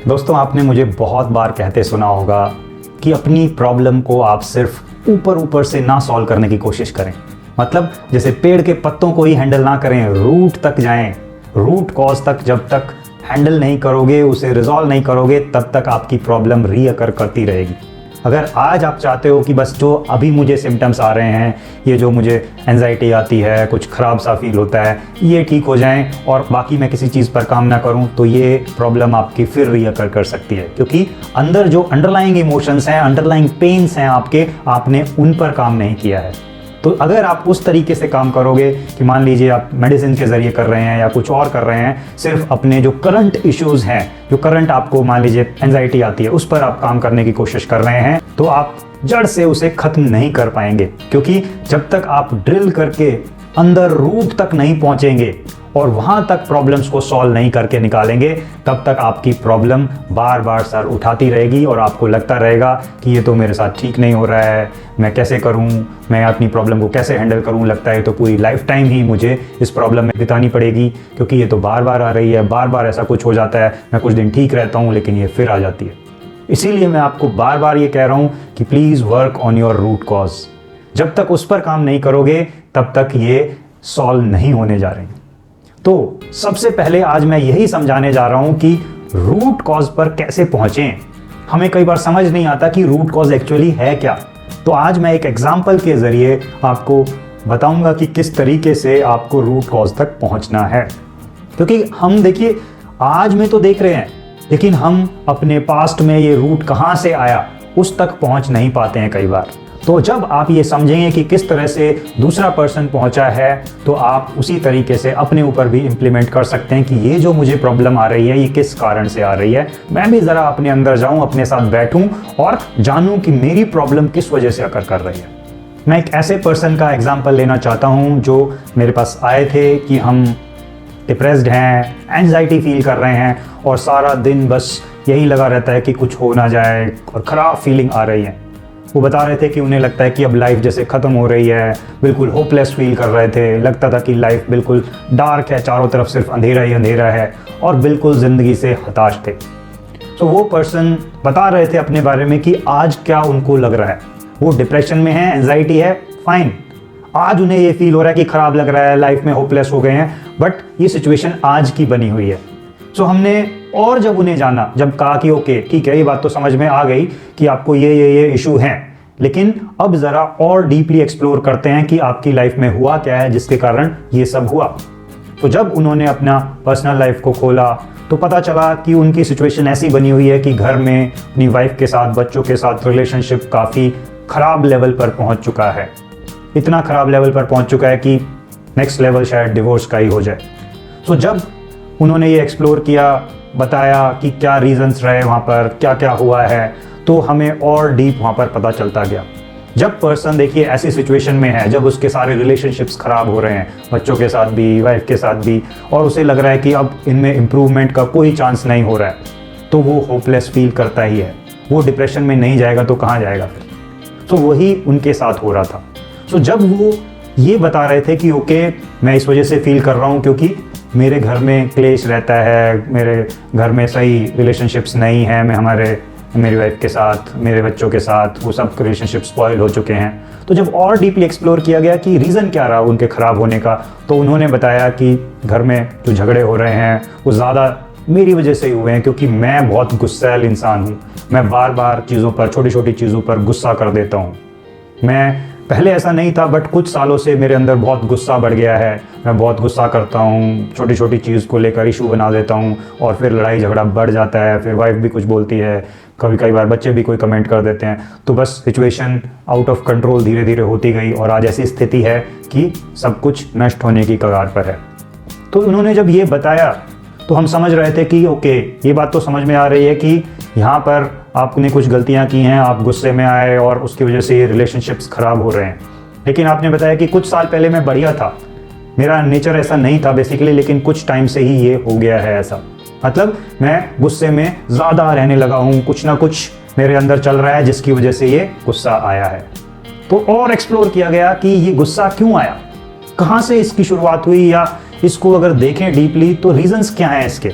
दोस्तों, आपने मुझे बहुत बार कहते सुना होगा कि अपनी प्रॉब्लम को आप सिर्फ ऊपर ऊपर से ना सॉल्व करने की कोशिश करें। मतलब जैसे पेड़ के पत्तों को ही हैंडल ना करें, रूट तक जाएं। रूट कॉज तक जब तक हैंडल नहीं करोगे, उसे रिजॉल्व नहीं करोगे, तब तक आपकी प्रॉब्लम रीअकर करती रहेगी। अगर आज आप चाहते हो कि बस जो अभी मुझे सिम्टम्स आ रहे हैं, ये जो मुझे एंजाइटी आती है, कुछ ख़राब सा फील होता है, ये ठीक हो जाएं और बाकी मैं किसी चीज़ पर काम ना करूं, तो ये प्रॉब्लम आपकी फिर रीअकर कर सकती है। क्योंकि अंदर जो अंडरलाइंग इमोशंस हैं, अंडरलाइंग पेन्स हैं आपके, आपने उन पर काम नहीं किया है। तो अगर आप उस तरीके से काम करोगे कि मान लीजिए आप मेडिसिन के ज़रिए कर रहे हैं या कुछ और कर रहे हैं, सिर्फ अपने जो करंट इश्यूज़ हैं, जो करंट आपको मान लीजिए एंजाइटी आती है, उस पर आप काम करने की कोशिश कर रहे हैं, तो आप जड़ से उसे ख़त्म नहीं कर पाएंगे। क्योंकि जब तक आप ड्रिल करके अंदर रूट तक नहीं पहुंचेंगे और वहां तक प्रॉब्लम्स को सॉल्व नहीं करके निकालेंगे, तब तक आपकी प्रॉब्लम बार बार सर उठाती रहेगी और आपको लगता रहेगा कि ये तो मेरे साथ ठीक नहीं हो रहा है, मैं कैसे करूं, मैं अपनी प्रॉब्लम को कैसे हैंडल करूं। लगता है तो पूरी लाइफ टाइम ही मुझे इस प्रॉब्लम में बितानी पड़ेगी, क्योंकि ये तो बार बार आ रही है, बार बार ऐसा कुछ हो जाता है, मैं कुछ दिन ठीक रहता हूँ लेकिन ये फिर आ जाती है। इसीलिए मैं आपको बार बार ये कह रहा हूँ कि please work on your root cause. जब तक उस पर काम नहीं करोगे, तब तक ये सॉल्व नहीं होने जा रहे हैं। तो सबसे पहले आज मैं यही समझाने जा रहा हूं कि रूट कॉज पर कैसे पहुंचें। हमें कई बार समझ नहीं आता कि रूट कॉज एक्चुअली है क्या। तो आज मैं एक एग्जाम्पल के जरिए आपको बताऊंगा कि किस तरीके से आपको रूट कॉज तक पहुंचना है। क्योंकि हम देखिए, आज में तो देख रहे हैं, लेकिन हम अपने पास्ट में ये रूट कहां से आया उस तक पहुंच नहीं पाते हैं कई बार। तो जब आप ये समझेंगे कि किस तरह से दूसरा पर्सन पहुंचा है, तो आप उसी तरीके से अपने ऊपर भी इम्प्लीमेंट कर सकते हैं कि ये जो मुझे प्रॉब्लम आ रही है, ये किस कारण से आ रही है। मैं भी ज़रा अपने अंदर जाऊं, अपने साथ बैठूं और जानूं कि मेरी प्रॉब्लम किस वजह से आकर कर रही है। मैं एक ऐसे पर्सन का एग्जाम्पल लेना चाहता हूँ जो मेरे पास आए थे कि हम डिप्रेस्ड हैं, एंजाइटी फील कर रहे हैं और सारा दिन बस यही लगा रहता है कि कुछ हो ना जाए और ख़राब फीलिंग आ रही है। वो बता रहे थे कि उन्हें लगता है कि अब लाइफ जैसे ख़त्म हो रही है, बिल्कुल होपलेस फील कर रहे थे, लगता था कि लाइफ बिल्कुल डार्क है, चारों तरफ सिर्फ अंधेरा ही अंधेरा है और बिल्कुल ज़िंदगी से हताश थे। तो वो पर्सन बता रहे थे अपने बारे में कि आज क्या उनको लग रहा है। वो डिप्रेशन में है, एंजाइटी है, फाइन, आज उन्हें ये फील हो रहा है कि ख़राब लग रहा है, लाइफ में होपलेस हो गए हैं, बट ये सिचुएशन आज की बनी हुई है। सो हमने और जब उन्हें जाना, जब कहा कि ओके ठीक है, ये बात तो समझ में आ गई कि आपको ये इशू हैं, लेकिन अब ज़रा और डीपली एक्सप्लोर करते हैं कि आपकी लाइफ में हुआ क्या है जिसके कारण ये सब हुआ। तो जब उन्होंने अपना पर्सनल लाइफ को खोला, तो पता चला कि उनकी सिचुएशन ऐसी बनी हुई है कि घर में अपनी वाइफ के साथ, बच्चों के साथ रिलेशनशिप काफ़ी ख़राब लेवल पर पहुँच चुका है। इतना ख़राब लेवल पर पहुँच चुका है कि नेक्स्ट लेवल शायद डिवोर्स का ही हो जाए। तो जब उन्होंने ये एक्सप्लोर किया, बताया कि क्या रीजंस रहे वहाँ पर, क्या क्या हुआ है, तो हमें और डीप वहाँ पर पता चलता गया। जब पर्सन देखिए ऐसी सिचुएशन में है, जब उसके सारे रिलेशनशिप्स ख़राब हो रहे हैं, बच्चों के साथ भी, वाइफ के साथ भी, और उसे लग रहा है कि अब इनमें इम्प्रूवमेंट का कोई चांस नहीं हो रहा है, तो वो होपलेस फील करता ही है। वो डिप्रेशन में नहीं जाएगा तो कहाँ जाएगा फिर। तो वही उनके साथ हो रहा था। तो जब वो ये बता रहे थे कि ओके, मैं इस वजह से फील कर रहा हूँ क्योंकि मेरे घर में क्लेश रहता है, मेरे घर में सही रिलेशनशिप्स नहीं हैं, मेरी वाइफ के साथ, मेरे बच्चों के साथ, वो सब रिलेशनशिप स्पॉइल हो चुके हैं। तो जब और डीपली एक्सप्लोर किया गया कि रीज़न क्या रहा उनके ख़राब होने का, तो उन्होंने बताया कि घर में जो झगड़े हो रहे हैं वो ज़्यादा मेरी वजह से ही हुए हैं, क्योंकि मैं बहुत गुस्सैल इंसान हूँ। मैं बार बार चीज़ों पर, छोटी छोटी चीज़ों पर गुस्सा कर देता हूँ। मैं पहले ऐसा नहीं था, बट कुछ सालों से मेरे अंदर बहुत गुस्सा बढ़ गया है। मैं बहुत गुस्सा करता हूँ, छोटी छोटी चीज़ को लेकर इशू बना देता हूँ और फिर लड़ाई झगड़ा बढ़ जाता है। फिर वाइफ भी कुछ बोलती है, कई बार बच्चे भी कोई कमेंट कर देते हैं। तो बस सिचुएशन आउट ऑफ कंट्रोल धीरे धीरे होती गई और आज ऐसी स्थिति है कि सब कुछ नष्ट होने की कगार पर है। तो उन्होंने जब ये बताया तो हम समझ रहे थे कि ओके, ये बात तो समझ में आ रही है कि यहाँ पर आपने कुछ गलतियाँ की हैं, आप गुस्से में आए और उसकी वजह से ये रिलेशनशिप्स ख़राब हो रहे हैं। लेकिन आपने बताया कि कुछ साल पहले मैं बढ़िया था, मेरा नेचर ऐसा नहीं था बेसिकली, लेकिन कुछ टाइम से ही ये हो गया है ऐसा। मतलब मैं गुस्से में ज़्यादा रहने लगा हूँ, कुछ ना कुछ मेरे अंदर चल रहा है जिसकी वजह से ये गुस्सा आया है। तो और एक्सप्लोर किया गया कि ये गुस्सा क्यों आया, कहाँ से इसकी शुरुआत हुई, या इसको अगर देखें डीपली तो रीजंस क्या हैं इसके।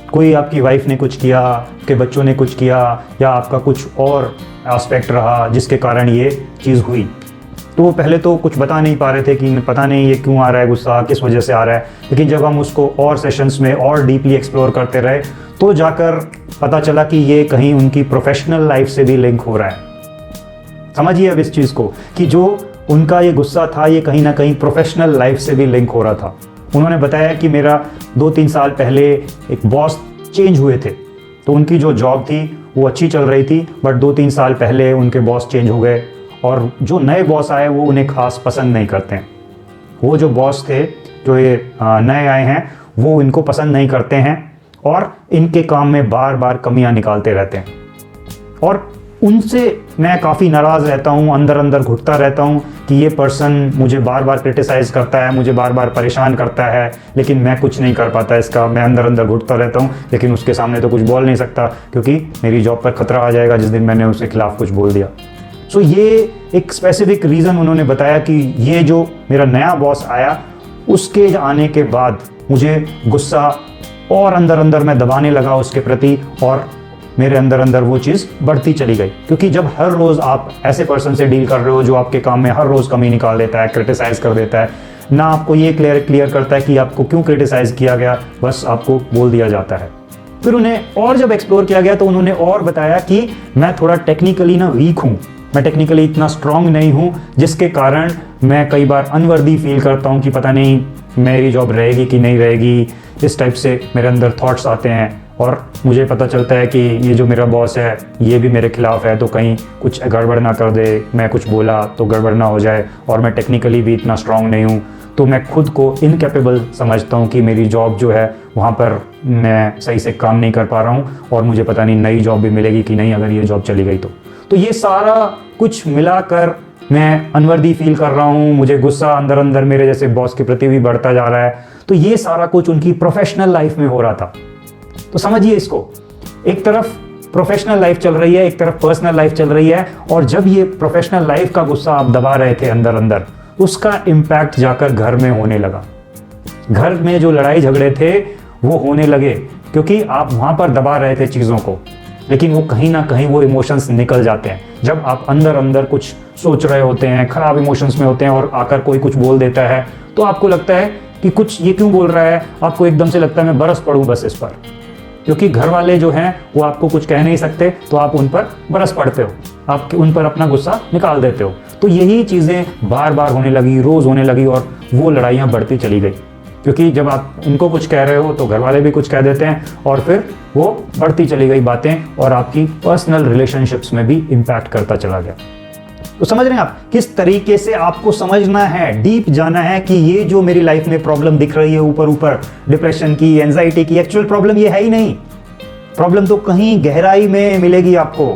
कोई आपकी वाइफ ने कुछ किया, आपके बच्चों ने कुछ किया, या आपका कुछ और एस्पेक्ट रहा जिसके कारण ये चीज़ हुई, तो वो पहले तो कुछ बता नहीं पा रहे थे कि पता नहीं ये क्यों आ रहा है गुस्सा, किस वजह से आ रहा है। लेकिन जब हम उसको और सेशंस में और डीपली एक्सप्लोर करते रहे तो जाकर पता चला कि ये कहीं उनकी प्रोफेशनल लाइफ से भी लिंक हो रहा है। समझिए अब इस चीज़ को कि जो उनका ये गुस्सा था ये कहीं ना कहीं प्रोफेशनल लाइफ से भी लिंक हो रहा था। उन्होंने बताया कि मेरा 2-3 साल पहले एक बॉस चेंज हुए थे, तो उनकी जो जॉब थी वो अच्छी चल रही थी, बट 2-3 साल पहले उनके बॉस चेंज हो गए और जो नए बॉस आए वो उन्हें खास पसंद नहीं करते हैं। वो जो बॉस थे, जो ये नए आए हैं, वो इनको पसंद नहीं करते हैं और इनके काम में बार बार कमियां निकालते रहते हैं और उनसे मैं काफ़ी नाराज़ रहता हूँ, अंदर अंदर घुटता रहता हूँ कि ये पर्सन मुझे बार बार क्रिटिसाइज़ करता है, मुझे बार बार परेशान करता है, लेकिन मैं कुछ नहीं कर पाता इसका। मैं अंदर अंदर घुटता रहता हूँ, लेकिन उसके सामने तो कुछ बोल नहीं सकता क्योंकि मेरी जॉब पर खतरा आ जाएगा जिस दिन मैंने उसके खिलाफ कुछ बोल दिया। सो ये एक स्पेसिफिक रीज़न उन्होंने बताया कि ये जो मेरा नया बॉस आया उसके आने के बाद मुझे गुस्सा और अंदर अंदर मैं दबाने लगा उसके प्रति और मेरे अंदर अंदर वो चीज़ बढ़ती चली गई। क्योंकि जब हर रोज़ आप ऐसे पर्सन से डील कर रहे हो जो आपके काम में हर रोज़ कमी निकाल देता है, क्रिटिसाइज़ कर देता है, ना आपको ये क्लियर करता है कि आपको क्यों क्रिटिसाइज़ किया गया, बस आपको बोल दिया जाता है। फिर उन्हें और जब एक्सप्लोर किया गया तो उन्होंने और बताया कि मैं थोड़ा टेक्निकली ना वीक हूँ, मैं टेक्निकली इतना स्ट्रांग नहीं हूँ, जिसके कारण मैं कई बार अनवर्दी फील करता हूँ कि पता नहीं मेरी जॉब रहेगी कि नहीं रहेगी। इस टाइप से मेरे अंदर थॉट्स आते हैं और मुझे पता चलता है कि ये जो मेरा बॉस है ये भी मेरे खिलाफ है, तो कहीं कुछ गड़बड़ ना कर दे, मैं कुछ बोला तो गड़बड़ ना हो जाए, और मैं टेक्निकली भी इतना स्ट्रांग नहीं हूँ, तो मैं खुद को इनकैपेबल समझता हूँ कि मेरी जॉब जो है वहाँ पर मैं सही से काम नहीं कर पा रहा हूँ और मुझे पता नहीं नई जॉब भी मिलेगी कि नहीं अगर ये जॉब चली गई तो ये सारा कुछ मिलाकर मैं अनवर्दी फील कर रहा हूँ, मुझे गुस्सा अंदर अंदर मेरे जैसे बॉस के प्रति भी बढ़ता जा रहा है। तो ये सारा कुछ उनकी प्रोफेशनल लाइफ में हो रहा था। तो समझिए इसको, एक तरफ प्रोफेशनल लाइफ चल रही है, एक तरफ पर्सनल लाइफ चल रही है, और जब ये प्रोफेशनल लाइफ का गुस्सा आप दबा रहे थे अंदर अंदर, उसका इम्पैक्ट जाकर घर में होने लगा। घर में जो लड़ाई झगड़े थे वो होने लगे क्योंकि आप वहां पर दबा रहे थे चीज़ों को, लेकिन वो कहीं ना कहीं वो इमोशंस निकल जाते हैं। जब आप अंदर अंदर कुछ सोच रहे होते हैं, खराब इमोशंस में होते हैं, और आकर कोई कुछ बोल देता है तो आपको लगता है कि कुछ ये क्यों बोल रहा है, आपको एकदम से लगता है मैं बरस पड़ूं बस इस पर, क्योंकि घर वाले जो हैं वो आपको कुछ कह नहीं सकते, तो आप उन पर बरस पड़ते हो, आप उन पर अपना गुस्सा निकाल देते हो। तो यही चीज़ें बार बार होने लगी, रोज़ होने लगी, और वो लड़ाइयाँ बढ़ती चली गई। क्योंकि जब आप उनको कुछ कह रहे हो तो घर वाले भी कुछ कह देते हैं, और फिर वो बढ़ती चली गई बातें, और आपकी पर्सनल रिलेशनशिप्स में भी इम्पैक्ट करता चला गया। तो समझ रहे हैं आप किस तरीके से आपको समझना है, डीप जाना है कि ये जो मेरी लाइफ में प्रॉब्लम दिख रही है ऊपर ऊपर, डिप्रेशन की, एंजाइटी की, एक्चुअल प्रॉब्लम ये है ही नहीं। प्रॉब्लम तो कहीं गहराई में मिलेगी आपको,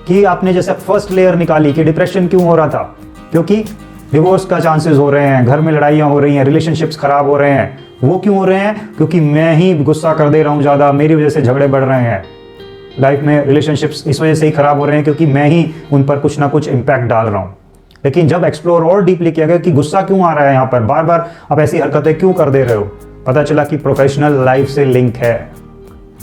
कि आपने जैसे फर्स्ट लेयर निकाली कि डिप्रेशन क्यों हो रहा था, क्योंकि डिवोर्स का चांसेस हो रहे हैं, घर में लड़ाइयाँ हो रही हैं, रिलेशनशिप्स खराब हो रहे हैं। वो क्यों हो रहे हैं? क्योंकि मैं ही गुस्सा कर दे रहा हूँ ज़्यादा, मेरी वजह से झगड़े बढ़ रहे हैं। लाइफ में रिलेशनशिप्स इस वजह से ही खराब हो रहे हैं क्योंकि मैं ही उन पर कुछ ना कुछ इम्पैक्ट डाल रहा हूँ। लेकिन जब एक्सप्लोर और डीपली किया गया कि गुस्सा क्यों आ रहा है यहाँ पर, बार बार आप ऐसी हरकतें क्यों कर दे रहे हो, पता चला कि प्रोफेशनल लाइफ से लिंक है।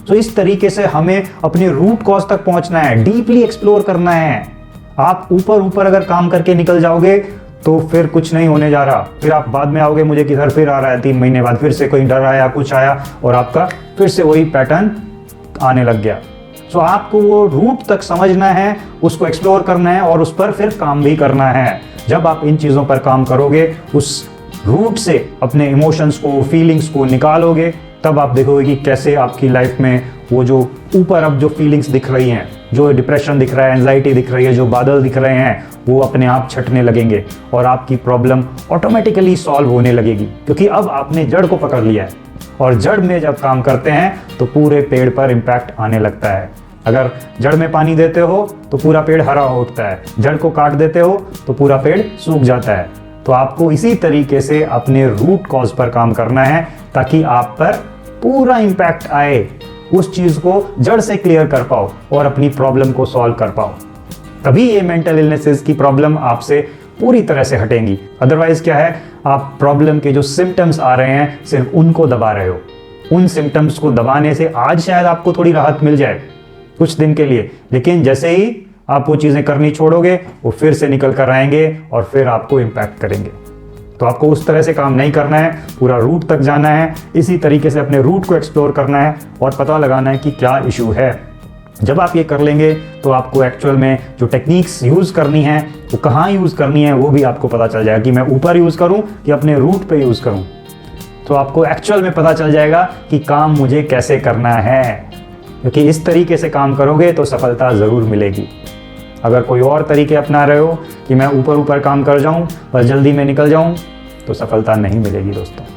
तो इस तरीके से हमें अपने रूट कॉज तक पहुंचना है, डीपली एक्सप्लोर करना है। आप ऊपर ऊपर अगर काम करके निकल जाओगे तो फिर कुछ नहीं होने जा रहा। फिर आप बाद में आओगे मुझे किधर फिर आ रहा है, 3 महीने बाद फिर से कोई डर आया, कुछ आया, और आपका फिर से वही पैटर्न आने लग गया। सो आपको वो रूट तक समझना है, उसको एक्सप्लोर करना है, और उस पर फिर काम भी करना है। जब आप इन चीज़ों पर काम करोगे, उस रूट से अपने इमोशंस को, फीलिंग्स को निकालोगे, तब आप देखोगे कि कैसे आपकी लाइफ में वो जो ऊपर अब जो फीलिंग्स दिख रही हैं, जो डिप्रेशन दिख रहा है, एंजाइटी दिख रही है, जो बादल दिख रहे हैं, वो अपने आप छटने लगेंगे और आपकी प्रॉब्लम ऑटोमेटिकली सॉल्व होने लगेगी, क्योंकि अब आपने जड़ को पकड़ लिया है। और जड़ में जब काम करते हैं तो पूरे पेड़ पर इम्पैक्ट आने लगता है। अगर जड़ में पानी देते हो तो पूरा पेड़ हरा हो उठता है, जड़ को काट देते हो तो पूरा पेड़ सूख जाता है। तो आपको इसी तरीके से अपने रूट कॉज पर काम करना है ताकि आप पर पूरा इम्पैक्ट आए, उस चीज़ को जड़ से क्लियर कर पाओ और अपनी प्रॉब्लम को सॉल्व कर पाओ। तभी ये मेंटल इलनेसेस की प्रॉब्लम आपसे पूरी तरह से हटेंगी। अदरवाइज क्या है, आप प्रॉब्लम के जो सिम्टम्स आ रहे हैं सिर्फ उनको दबा रहे हो। उन सिम्टम्स को दबाने से आज शायद आपको थोड़ी राहत मिल जाए कुछ दिन के लिए, लेकिन जैसे ही आप वो चीज़ें करनी छोड़ोगे वो फिर से निकल कर आएंगे और फिर आपको इम्पैक्ट करेंगे। तो आपको उस तरह से काम नहीं करना है, पूरा रूट तक जाना है, इसी तरीके से अपने रूट को एक्सप्लोर करना है और पता लगाना है कि क्या इशू है। जब आप ये कर लेंगे तो आपको एक्चुअल में जो टेक्निक्स यूज़ करनी है वो कहाँ यूज़ करनी है वो भी आपको पता चल जाएगा कि मैं ऊपर यूज़ करूँ कि अपने रूट पे यूज़ करूँ। तो आपको एक्चुअल में पता चल जाएगा कि काम मुझे कैसे करना है, क्योंकि इस तरीके से काम करोगे तो सफलता ज़रूर मिलेगी। अगर कोई और तरीके अपना रहे हो कि मैं ऊपर ऊपर काम कर जाऊँ और जल्दी में निकल जाऊँ तो सफलता नहीं मिलेगी दोस्तों।